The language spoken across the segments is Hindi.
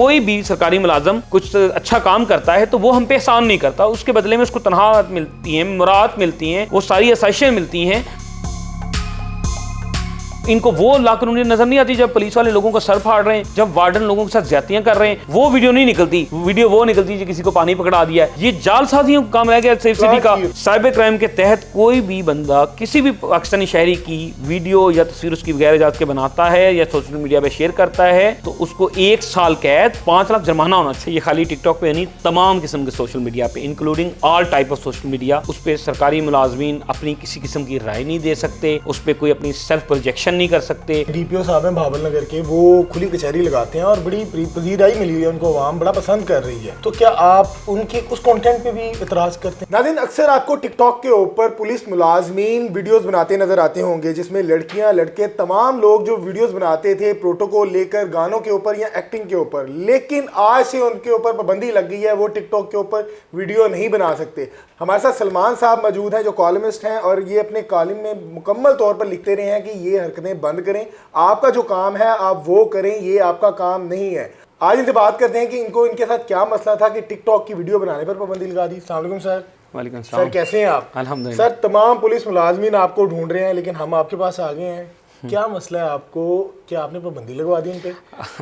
कोई भी सरकारी मुलाजम कुछ अच्छा काम करता है तो वो हम पे एहसान नहीं करता, उसके बदले में उसको तनख्वाह मिलती है, मुराद मिलती हैं, वो सारी आसाइशें मिलती हैं। इनको वो लाकानूनी नजर नहीं आती जब पुलिस वाले लोगों को सर फाड़ रहे हैं, जब वार्डन लोगों के साथ ज्यादतियां कर रहे हैं, वो वीडियो नहीं निकलती। वीडियो वो निकलती है किसी को पानी पकड़ा दिया है। ये जालसाजियों का काम रह गया सेफ सिटी का। साइबर क्राइम के तहत कोई भी बंदा किसी भी पाकिस्तानी शहरी की वीडियो या तस्वीर उसकी बगैर इजाजत के बनाता है या सोशल मीडिया पे शेयर करता है तो उसको 1 साल कैद, 5 लाख जुर्माना होना चाहिए। खाली टिकटॉक पे नहीं, तमाम किस्म के सोशल मीडिया पे, including all type of social media, उस पर सरकारी मुलाजमीन अपनी किसी किस्म की राय नहीं दे सकते, उस पर कोई अपनी सेल्फ प्रोजेक्शन नहीं कर सकते। डीपीओ साहब हैं भावल नगर के, वो खुली कचहरी लगाते हैं और बड़ी पजीराई मिली हुई है उनको, आवाम बड़ा पसंद कर रही है। तो क्या आप उनके उस कंटेंट पे भी इतराज करते हैं? नाज़रीन, अक्सर आपको टिकटॉक के ऊपर पुलिस मुलाजमीन वीडियोस बनाते नजर आते होंगे जिसमें लड़कियां लड़के तमाम लोग जो वीडियोस बनाते थे प्रोटोकॉल लेकर गानों के ऊपर या एक्टिंग के ऊपर, लेकिन आज से उनके ऊपर पाबंदी लग गई है, वो टिकटॉक के ऊपर वीडियो नहीं बना सकते। हमारे साथ सलमान साहब मौजूद हैं जो कॉलमिस्ट हैं और ये अपने कॉलम में मुकम्मल तौर पर लिखते रहे हैं कि ये हरकतें बंद करें, आपका जो काम है आप वो करें, ये आपका काम नहीं है। आज इनसे बात करते हैं कि इनको इनके साथ क्या मसला था कि टिकटॉक की वीडियो बनाने पर पाबंदी लगा दी। अस्सलाम वालेकुम सर। वालेकुम सलाम। सर कैसे हैं आप? अल्हम्दुलिल्लाह। सर तमाम पुलिस मुलाजमीन आपको ढूंढ रहे हैं लेकिन हम आपके पास आ गए हैं, क्या मसला है आपको? क्या आपने पाबंदी लगवा दी उन पे?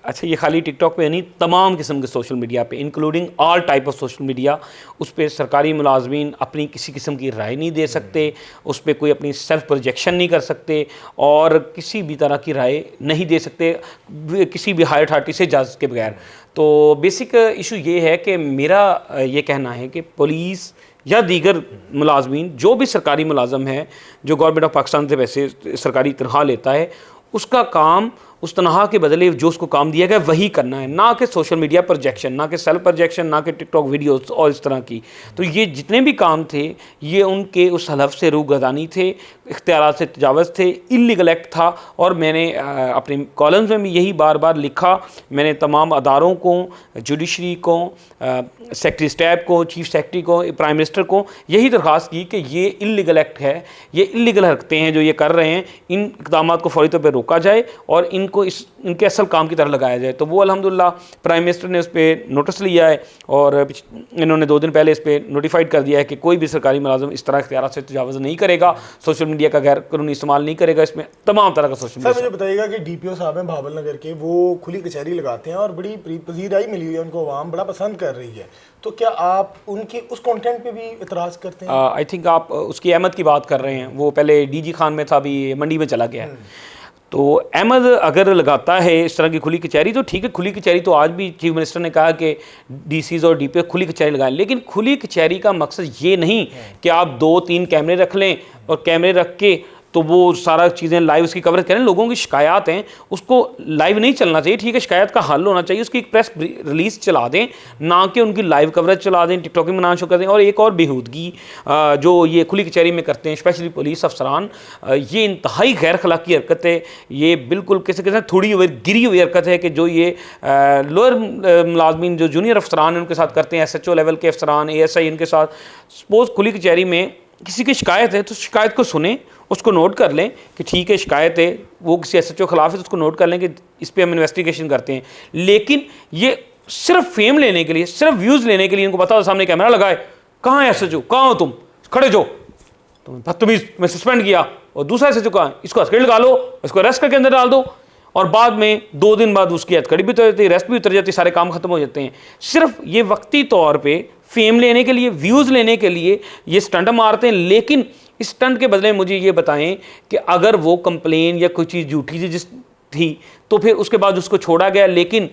अच्छा, ये खाली टिकटॉक पे नहीं, तमाम किस्म के सोशल मीडिया पे, including all type of social media, उस पर सरकारी मुलाजमीन अपनी किसी किस्म की राय नहीं दे सकते, उस पर कोई अपनी सेल्फ प्रोजेक्शन नहीं कर सकते और किसी भी तरह की राय नहीं दे सकते किसी भी हाई अथॉरिटी से इजाज़त के बगैर। तो बेसिक इशू ये है कि मेरा ये कहना है कि पुलिस या दीगर मुलाजमीन, जो भी सरकारी मुलाजम है जो गवर्नमेंट ऑफ पाकिस्तान से वैसे सरकारी तनख्वाह लेता है, उसका काम उस तनख्वाह के बदले जो उसको काम दिया गया वही करना है, ना कि सोशल मीडिया प्रोजेक्शन, ना कि सेल्फ प्रोजेक्शन, ना कि टिकटॉक वीडियोस और इस तरह की। तो ये जितने भी काम थे ये उनके उस हलफ से रूगर्दानी थे, इख्तियारात से तजावज़ थे, इल्लीगल एक्ट था। और मैंने अपने कॉलम्स में भी यही बार बार लिखा। मैंने तमाम अदारों को, जुडिशरी को, सेक्रेटरी स्टैब को, चीफ सेक्रेटरी को, प्राइम मिनिस्टर को यही दरख्वास्त की कि ये इल्लीगल एक्ट है, ये इल्लीगल हरकतें हैं जो ये कर रहे हैं, इन इक़दामात को फौरी तौर पर रोका जाए और इनको इनके असल काम की तरह लगाया जाए। तो वो अल्हम्दुलिल्लाह प्राइम मिनिस्टर ने उस पर नोटिस लिया है और इन्होंने 2 दिन पहले इस पर नोटिफाइड कर दिया है कि कोई भी सरकारी मुलाजिम इस तरह इख्तियार से तजावज़ नहीं करेगा, सोशल मीडिया का गैर कानूनी इस्तेमाल नहीं करेगा, इसमें तमाम तरह का सोशल मीडिया। सर मुझे बताइएगा कि डीपीओ साहब हैं भावल नगर के, वो खुली कचहरी लगाते हैं और बड़ी पजीराई मिली हुई है उनको, आवाम बड़ा पसंद कर रही है। तो क्या आप उनके उस कंटेंट पे भी इतराज़ करते हैं? आई थिंक आप उसकी अहमद की बात कर रहे हैं, वो पहले डीजी खान में था, अभी मंडी में चला गया है। तो अहमद अगर लगाता है इस तरह की खुली कचहरी तो ठीक है, खुली कचहरी तो आज भी चीफ मिनिस्टर ने कहा कि डीसीज और डीपीओ खुली कचहरी लगाएं, लेकिन खुली कचहरी का मकसद ये नहीं कि आप 2-3 कैमरे रख लें और कैमरे रख के तो वो सारा चीज़ें लाइव उसकी कवरेज करें। लोगों की शिकायत हैं उसको लाइव नहीं चलना चाहिए, ठीक है, शिकायत का हल होना चाहिए, उसकी एक प्रेस रिलीज़ चला दें, ना कि उनकी लाइव कवरेज चला दें, टिकटॉक में मना शो कर दें। और एक और बेहूदगी जो ये खुली कचहरी में करते हैं स्पेशली पुलिस अफसरान, ये इंतहाई गैर अखलाकी हरकत है, ये बिल्कुल किसी किसी थोड़ी हुई गिरी हुई हरकत है कि जो ये लोअर मुलाजमीन जो जूनियर अफसरान उनके साथ करते हैं, SHO लेवल के अफसरान, ASI, इनके साथ। सपोज़ खुली कचहरी में किसी की शिकायत है तो शिकायत को सुने, उसको नोट कर लें कि ठीक है शिकायत है, वो किसी SHO खिलाफ है तो उसको नोट कर लें कि इस पर हम इन्वेस्टिगेशन करते हैं। लेकिन ये सिर्फ फेम लेने के लिए, सिर्फ व्यूज़ लेने के लिए, इनको पता हो सामने कैमरा लगाए, कहाँ है SHO, कहाँ हो तुम, खड़े जो तुम बदतमीज़, मैं सस्पेंड किया, और दूसरा SHO कहाँ है, इसको हॉस्पिटल लगा लो, इसको अरेस्ट करके अंदर डाल दो, और बाद में 2 दिन बाद उसकी हथकड़ी भी उतर जाती है, रेस्ट भी उतर जाती है, सारे काम खत्म हो जाते हैं। सिर्फ ये वक्ती तौर पे फेम लेने के लिए, व्यूज़ लेने के लिए ये स्टंट मारते हैं। लेकिन इस स्टंट के बदले मुझे ये बताएं कि अगर वो कंप्लेन या कोई चीज़ झूठी थी तो फिर उसके बाद उसको छोड़ा गया, लेकिन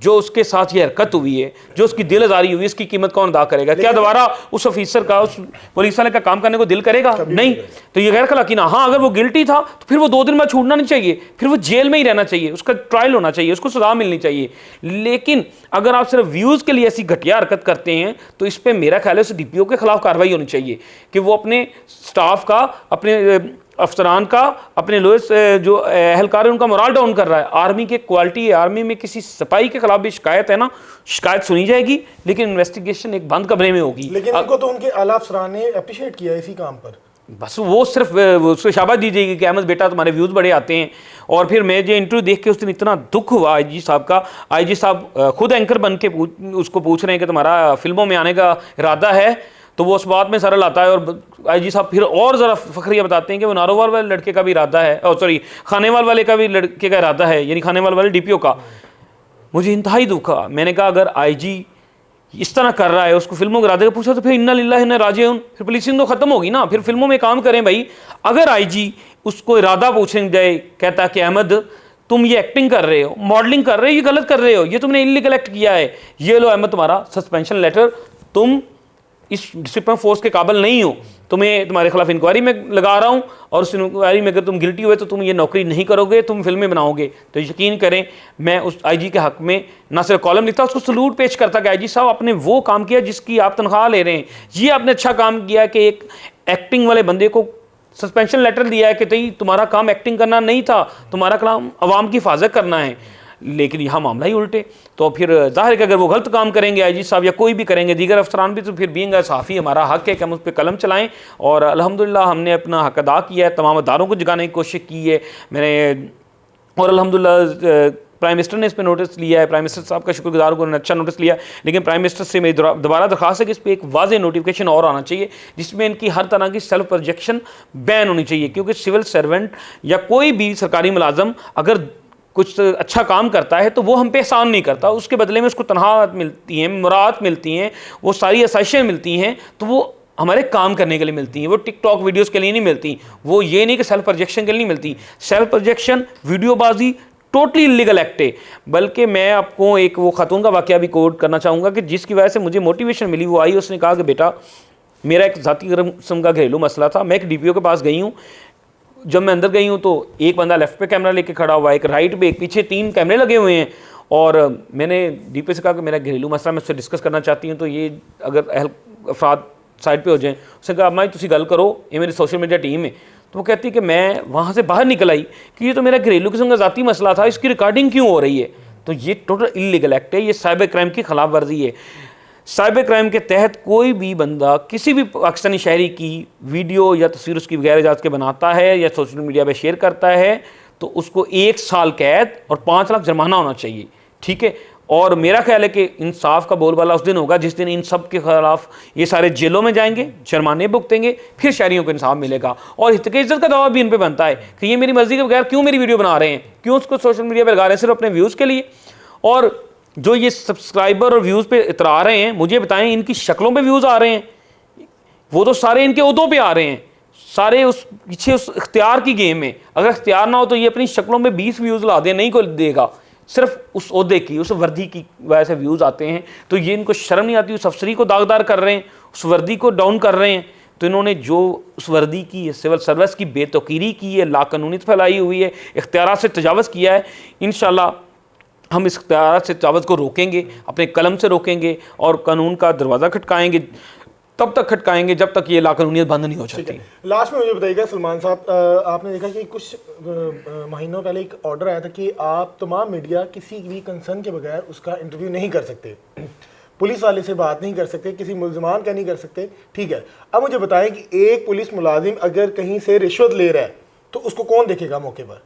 जो उसके साथ ये हरकत हुई है, जो उसकी दिल आज़ारी हुई है, इसकी कीमत कौन अदा करेगा? क्या दोबारा उस ऑफिसर का, उस पुलिस वाले का काम करने को दिल करेगा? नहीं। तो ये गैर अखलाकी ना। हाँ, अगर वो गिल्टी था तो फिर वो 2 दिन बाद छूटना नहीं चाहिए, फिर वो जेल में ही रहना चाहिए, उसका ट्रायल होना चाहिए, उसको सजा मिलनी चाहिए। लेकिन अगर आप सिर्फ व्यूज़ के लिए ऐसी घटिया हरकत करते हैं तो इस पर मेरा ख्याल है उस DPO के खिलाफ कार्रवाई होनी चाहिए कि वो अपने स्टाफ का, अपने अफसरान का, अपने लोएस्ट जो एहलकार है उनका मोराल डाउन कर रहा है। आर्मी की क्वालिटी, आर्मी में किसी सिपाही के खिलाफ भी शिकायत है ना, शिकायत सुनी जाएगी लेकिन इन्वेस्टिगेशन एक बंद कमरे में होगी। लेकिन उनको तो उनके आला अफसरान ने अप्रिशिएट किया इसी काम पर। बस वो सिर्फ उसको शाबाश दी जाएगी कि अहमद बेटा तुम्हारे व्यूज़ बड़े आते हैं। और फिर मैं जो इंटरव्यू देख के उस दिन इतना दुख हुआ आईजी साहब का, आईजी साहब खुद एंकर बन के उसको पूछ रहे हैं कि तुम्हारा फिल्मों में आने का इरादा है, तो वो उस बात में सरल आता है। और आईजी साहब फिर और ज़रा फखरिया बताते हैं कि वो नारोवाल वाले लड़के का भी इरादा है, और सॉरी खानेवाल वाले का भी लड़के का इरादा है, यानी खानेवाल वाले डीपीओ का। मुझे इंतहाई दुख हुआ। मैंने कहा अगर आईजी इस तरह कर रहा है, उसको फिल्मों के इरादे का पूछा तो फिर इन्ना लिल्लाह इन्ना राजिऊन, फिर पुलिसिंग तो खत्म होगी ना, फिर फिल्मों में काम करें भाई। अगर आईजी उसको इरादा पूछने जाए, कहता कि अहमद तुम ये एक्टिंग कर रहे हो, मॉडलिंग कर रहे हो, ये गलत कर रहे हो, ये तुमने इलीगल एक्ट किया है, ये लो अहमद तुम्हारा सस्पेंशन लेटर, तुम इस डिसिप्लिन फोर्स के काबिल नहीं हो, तुम्हें तुम्हारे खिलाफ इंक्वायरी में लगा रहा हूं, और उस इंक्वायरी में अगर तुम गिल्टी हुए तो तुम ये नौकरी नहीं करोगे, तुम फिल्में बनाओगे। तो यकीन करें मैं उस आईजी के हक में ना सिर्फ कॉलम लिखता, उसको सलूट पेश करता कि आईजी साहब आपने वो काम किया जिसकी आप तनख्वाह ले रहे हैं, ये आपने अच्छा काम किया कि एक एक्टिंग वाले बंदे को सस्पेंशन लेटर दिया है कि तुम्हारा काम एक्टिंग करना नहीं था, तुम्हारा काम अवाम की हिफाजत करना है। लेकिन यहाँ मामला ही उल्टे। तो फिर जाहिर है कि अगर वो गलत काम करेंगे आईजी साहब या कोई भी करेंगे, दीगर अफसरान भी, तो फिर बीइंग सहाफ़ी हमारा हक है कि हम उस पर कलम चलाएं। और अल्हम्दुलिल्लाह हमने अपना हक अदा किया है, तमाम अदारों को जगाने की कोशिश की है मैंने, और अल्हम्दुलिल्लाह प्राइम मिनिस्टर ने इस पर नोटिस लिया है। प्राइम मिनिस्टर साहब का शुक्रगुजार हूं, उन्होंने अच्छा नोटिस लिया। लेकिन प्राइम मिनिस्टर से मेरी दोबारा दरख्वास्त है कि इस पर एक वाज़ेह नोटिफिकेशन और आना चाहिए जिसमें इनकी हर तरह की सेल्फ प्रोजेक्शन बैन होनी चाहिए, क्योंकि सिविल सर्वेंट या कोई भी सरकारी मुलाजम अगर कुछ अच्छा काम करता है तो वो हम पे एहसान नहीं करता, उसके बदले में उसको तनख्वाह मिलती हैं, मुराद मिलती हैं, वो सारी आसाइशें मिलती हैं, तो वो हमारे काम करने के लिए मिलती हैं, वो टिकटॉक वीडियोस के लिए नहीं मिलती। वो ये नहीं कि सेल्फ प्रोजेक्शन के लिए नहीं मिलती। सेल्फ प्रोजेक्शन, वीडियोबाजी टोटली इलीगल एक्ट है। बल्कि मैं आपको एक वो खातून का वाक़या भी कोट करना चाहूँगा कि जिसकी वजह से मुझे मोटिवेशन मिली। वो आई, उसने कहा कि बेटा मेरा एक ज़ाती किस्म का घरेलू मसला था, मैं एक डीपीओ के पास गई हूँ, जब मैं अंदर गई हूँ तो एक बंदा लेफ्ट पे कैमरा लेके खड़ा हुआ है, एक राइट पे, एक पीछे, 3 कैमरे लगे हुए हैं। और मैंने डीपीओ से कहा कि मेरा घरेलू मसला मैं उससे डिस्कस करना चाहती हूँ, तो ये अगर अफराद साइड पे हो जाएं। उसने कहा मैं तुसी गल करो, ये मेरी सोशल मीडिया टीम है। तो वो कहती है कि मैं वहाँ से बाहर निकल आई कि ये तो मेरा घरेलू किस्म का ज़ाती मसला था, इसकी रिकॉर्डिंग क्यों हो रही है। तो ये टोटल इलीगल एक्ट है, ये साइबर क्राइम की खिलाफ वर्जी है। साइबर क्राइम के तहत कोई भी बंदा किसी भी पाकिस्तानी शहरी की वीडियो या तस्वीर उसकी बगैर इजाज़त के बनाता है या सोशल मीडिया पे शेयर करता है तो उसको 1 साल कैद और 5 लाख जुर्माना होना चाहिए, ठीक है। और मेरा ख्याल है कि इंसाफ का बोलबाला उस दिन होगा जिस दिन इन सब के खिलाफ ये सारे जेलों में जाएंगे, जुर्माने भुगतेंगे, फिर शहरियों को इंसाफ मिलेगा। और हित के इज्जत का दावा भी इन पर बनता है कि ये मेरी मर्जी के बगैर क्यों मेरी वीडियो बना रहे हैं, क्यों उसको सोशल मीडिया पर लगा रहे हैं, सिर्फ अपने व्यूज़ के लिए। और जो ये सब्सक्राइबर और व्यूज़ पे इतरा रहे हैं, मुझे बताएं इनकी शक्लों पे व्यूज़ आ रहे हैं, वो तो सारे इनके उहदों पे आ रहे हैं, सारे उस पीछे उस इख्तियार की गेम में। अगर इख्तियार ना हो तो ये अपनी शक्लों में 20 व्यूज़ ला दे, नहीं को देगा, सिर्फ उस ओहदे की, उस वर्दी की वजह से व्यूज़ आते हैं। तो ये इनको शर्म नहीं आती, उस अफसरी को दागदार कर रहे हैं, उस वर्दी को डाउन कर रहे हैं। तो इन्होंने जो उस वर्दी की, सिविल सर्विस की बेतौकीरी की है, लाकानूनीत फैलाई हुई है, इख्तियारात से तजावज़ किया है, इंशाल्लाह हम इस इख्तियारात से तजावज़ को रोकेंगे, अपने कलम से रोकेंगे और कानून का दरवाज़ा खटकाएंगे, तब तक खटकाएंगे जब तक ये लाकानूनियत बंद नहीं हो जाती। लास्ट में मुझे बताइएगा सलमान साहब, आपने देखा कि कुछ महीनों पहले एक ऑर्डर आया था कि आप तमाम मीडिया किसी भी कंसर्न के बगैर उसका इंटरव्यू नहीं कर सकते, पुलिस वाले से बात नहीं कर सकते, किसी मुल्ज़मान का नहीं कर सकते, ठीक है। अब मुझे बताएं कि एक पुलिस मुलाजिम अगर कहीं से रिश्वत ले रहा है तो उसको कौन देखेगा मौके पर?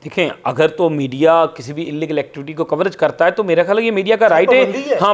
देखें, अगर तो मीडिया किसी भी इलीगल एक्टिविटी को कवरेज करता है तो मेरा ख्याल है ये मीडिया का राइट है। हाँ,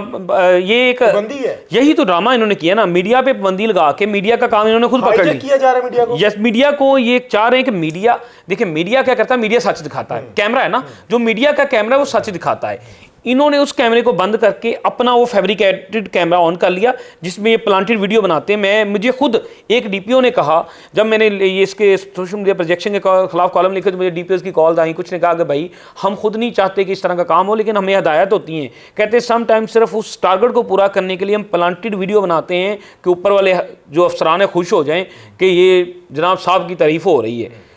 ये एक पाबंदी है, यही तो ड्रामा इन्होंने किया ना, मीडिया पे पाबंदी लगा के मीडिया का काम इन्होंने खुद पकड़ लिया जा रहा है मीडिया को। यस, मीडिया को ये चाह रहे हैं कि मीडिया, देखिए मीडिया क्या करता है, मीडिया सच दिखाता है, कैमरा है ना, जो मीडिया का कैमरा है वो सच दिखाता है। इन्होंने उस कैमरे को बंद करके अपना वो फैब्रिकेटेड कैमरा ऑन कर लिया जिसमें ये प्लांटेड वीडियो बनाते हैं। मुझे खुद एक डीपीओ ने कहा, जब मैंने ये इसके सोशल मीडिया प्रोजेक्शन के खिलाफ कॉलम लिखे तो मुझे डीपीओ की कॉल आई, कुछ ने कहा कि भाई हम खुद नहीं चाहते कि इस तरह का काम हो, लेकिन हमें हदायत होती हैं, कहते सम टाइम सिर्फ उस टारगेट को पूरा करने के लिए हम प्लांटेड वीडियो बनाते हैं कि ऊपर वाले जो अफसरान है खुश हो जाएं कि ये जनाब साहब की तारीफ हो रही है।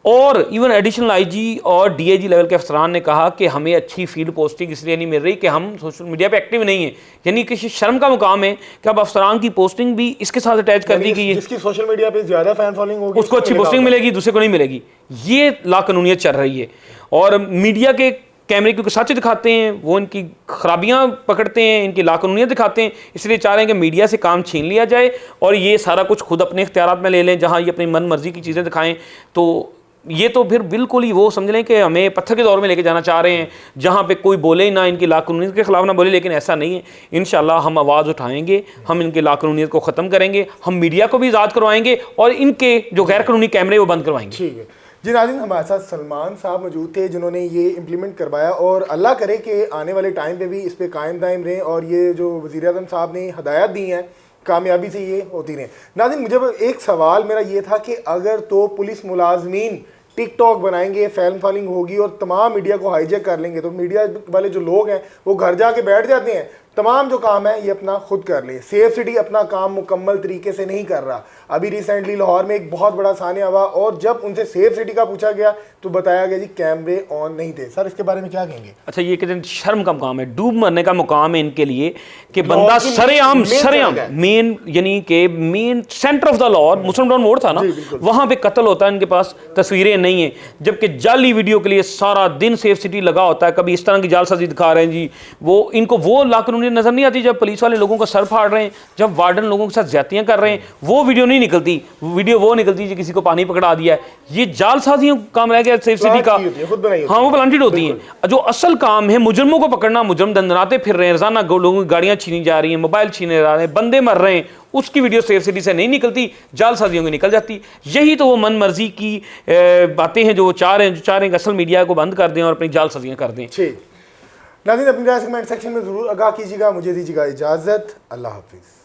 और इवन एडिशनल आईजी और डीआईजी लेवल के अफसरान ने कहा कि हमें अच्छी फील्ड पोस्टिंग इसलिए नहीं मिल रही कि हम सोशल मीडिया पे एक्टिव नहीं है, यानी किसी शर्म का मुकाम है कि अब अफसरान की पोस्टिंग भी इसके साथ अटैच कर दी गई है। जिसकी सोशल मीडिया पे ज्यादा फैन फॉलोइंग होगी उसको अच्छी पोस्टिंग मिलेगी, दूसरे को नहीं मिलेगी। ये लाकानूनियत चल रही है। और मीडिया के कैमरे क्योंकि सच दिखाते हैं, वो इनकी खराबियां पकड़ते हैं, इनकी लाकानूनियत दिखाते हैं, इसलिए चाह रहे हैं कि मीडिया से काम छीन लिया जाए और ये सारा कुछ खुद अपने इख्तियारात में ले लें। जहाँ ये अपनी मन मर्जी की चीज़ें दिखाएं तो ये तो फिर बिल्कुल ही वो समझ लें कि हमें पत्थर के दौर में लेके जाना चाह रहे हैं, जहाँ पे कोई बोले ना, इनकी लाकानूनियत के खिलाफ ना बोले। लेकिन ऐसा नहीं है, इंशाल्लाह हम आवाज़ उठाएंगे, हम इनकी लाकानूनियत को ख़त्म करेंगे, हम मीडिया को भी आज़ाद करवाएंगे और इनके जो गैर कानूनी कैमरे वो बंद करवाएंगे। ठीक है जी नाज़रीन, हमारे साथ सलमान साहब मौजूद थे जिन्होंने ये इम्प्लीमेंट करवाया और अल्लाह करे कि आने वाले टाइम पे भी इस पर कायम दायम रहें और ये जो वज़ीर-ए-आज़म साहब ने हदायत दी हैं कामयाबी से ये होती रहें। नाज़रीन, मुझे एक सवाल मेरा ये था कि अगर तो पुलिस मुलाजमीन टिकटॉक बनाएंगे, फैन फॉलोइंग होगी और तमाम मीडिया को हाईजैक कर लेंगे तो मीडिया वाले जो लोग हैं वो घर जाके बैठ जाते हैं, तमाम जो काम है ये अपना खुद कर ले। सेफ सिटी अपना काम मुकम्मल तरीके से नहीं कर रहा। अभी रिसेंटली लाहौर में एक बहुत बड़ा सानिया हुआ और जब उनसे सेफ सिटी का पूछा गया तो बताया गया जी कैमरे ऑन नहीं थे। सर इसके बारे में क्या कहेंगे? अच्छा, ये कहते हैं शर्म का मुकाम है, डूब मरने का मुकाम है इनके लिए कि बंदा सरेआम मेन यानी कि main centre of the Lahore Muslim town मोड़ था ना, वहां पे कत्ल होता है, इनके पास तस्वीरें नहीं है, जबकि जाली वीडियो के लिए सारा दिन सेफ सिटी लगा होता है। कभी इस तरह की जालसाजी दिखा रहे हैं जी, वो इनको वो लाकानूनी नजर नहीं आती जब पुलिस वाले लोगों का सर फाड़ रहे हैं, जब वार्डन लोगों के साथ ज्यादतियां कर रहे हैं, वो वीडियो नहीं निकलती। वीडियो वो निकलती है किसी को पानी पकड़ा दिया है। ये जालसाजियों काम रह गया सेफ सिटी का। हाँ, वो प्लांटेड होती हैं। जो असल काम है मुजरमों को पकड़ना, मुजरम दंदनाते फिर रहे हैं, रोजाना लोगों की गाड़ियां छीनी जा रही हैं, मोबाइल छीने जा रहे हैं, बंदे मर रहे हैं, उसकी वीडियो सेफ सिटी से नहीं निकलती, जालसाजियों की निकल जाती। यही तो वो मन मर्जी की बातें हैं जो वो चाह रहे हैं कि असल मीडिया को बंद कर दें और अपनी जालसाजियां कर दें। ठीक नाज़रीन, अपनी राय कमेंट सेक्शन में ज़रूर आगाह कीजिएगा। मुझे दीजिएगा इजाज़त। अल्लाह हाफिज़।